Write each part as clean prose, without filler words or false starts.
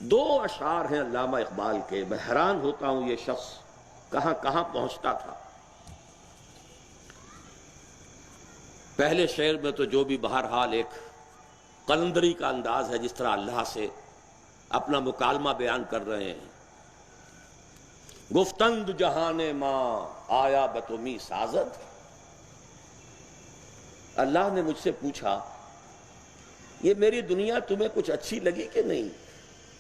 دو اشعار ہیں علامہ اقبال کے، میں حیران ہوتا ہوں یہ شخص کہاں کہاں پہنچتا تھا۔ پہلے شعر میں تو جو بھی بہرحال ایک قلندری کا انداز ہے، جس طرح اللہ سے اپنا مکالمہ بیان کر رہے ہیں۔ گفتند جہان ماں آیا بتمی سازد، اللہ نے مجھ سے پوچھا یہ میری دنیا تمہیں کچھ اچھی لگی کہ نہیں،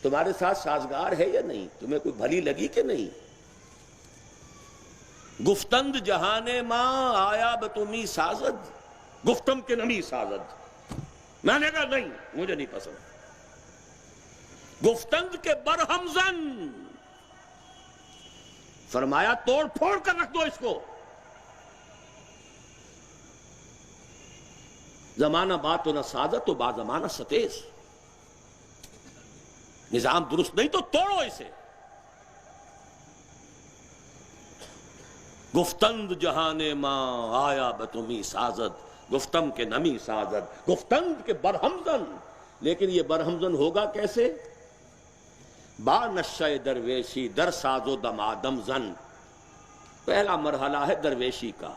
تمہارے ساتھ سازگار ہے یا نہیں، تمہیں کوئی بھلی لگی کہ نہیں۔ گفتند جہان ماں آیا بتمی سازد، گفتم کے نمی سازد، میں نے کہا نہیں مجھے نہیں پسند۔ گفتند کے برہم زن، فرمایا توڑ پھوڑ کر رکھ دو اس کو۔ زمانہ بات تو نہ سازت تو با زمانہ ستیز، نظام درست نہیں تو توڑو اسے۔ گفتند جہان ماں آیا بتمی سازد، گفتم کے نمی سازد، گفتند کے برہمزن، لیکن یہ برہمزن ہوگا کیسے؟ با نشہ درویشی در ساز و دمادم زن، پہلا مرحلہ ہے درویشی کا،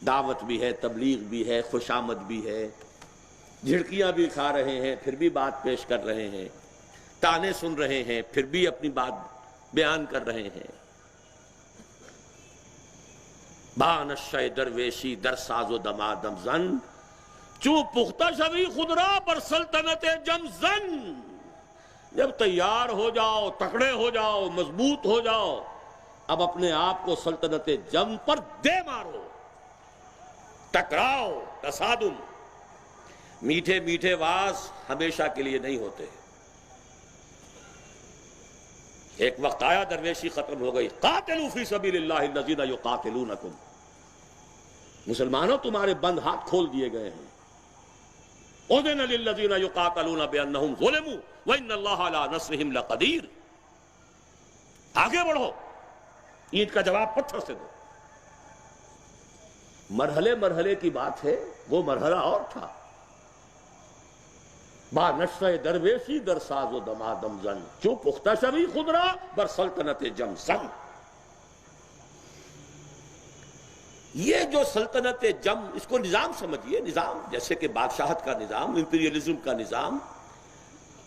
دعوت بھی ہے، تبلیغ بھی ہے، خوشامد بھی ہے، جھڑکیاں بھی کھا رہے ہیں پھر بھی بات پیش کر رہے ہیں، تانے سن رہے ہیں پھر بھی اپنی بات بیان کر رہے ہیں۔ با نشہ درویشی در ساز و دمادم زن، چوں پختہ شوی خود را بر سلطنت جم زن، جب تیار ہو جاؤ، تکڑے ہو جاؤ، مضبوط ہو جاؤ، اب اپنے آپ کو سلطنت جم پر دے مارو، ٹکراؤ، تصادم۔ میٹھے میٹھے واز ہمیشہ کے لیے نہیں ہوتے، ایک وقت آیا درویشی ختم ہو گئی۔ قاتلوا فی سبیل اللہ الذین یقاتلونکم، مسلمانوں تمہارے بند ہاتھ کھول دیے گئے ہیں۔ اذن للذین یقاتلون بانہم ظلموا وان اللہ علی نصرہم لقدیر، آگے بڑھو، اینٹ کا جواب پتھر سے دو۔ مرحلے مرحلے کی بات ہے، وہ مرحلہ اور تھا۔ با نشہ درویشی در ساز و دمادم زن، چوں پختہ شوی خود را بر سلطنت جم زن۔ یہ جو سلطنت جم، اس کو نظام سمجھیے، نظام جیسے کہ بادشاہت کا نظام، امپیریلزم کا نظام،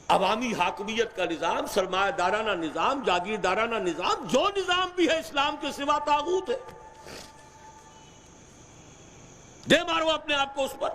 عوامی حاکمیت کا نظام، سرمایہ دارانہ نظام، جاگیردارانہ نظام، جو نظام بھی ہے اسلام کے سوا طاغوت ہے۔ دے مارو اپنے آپ کو اس پر۔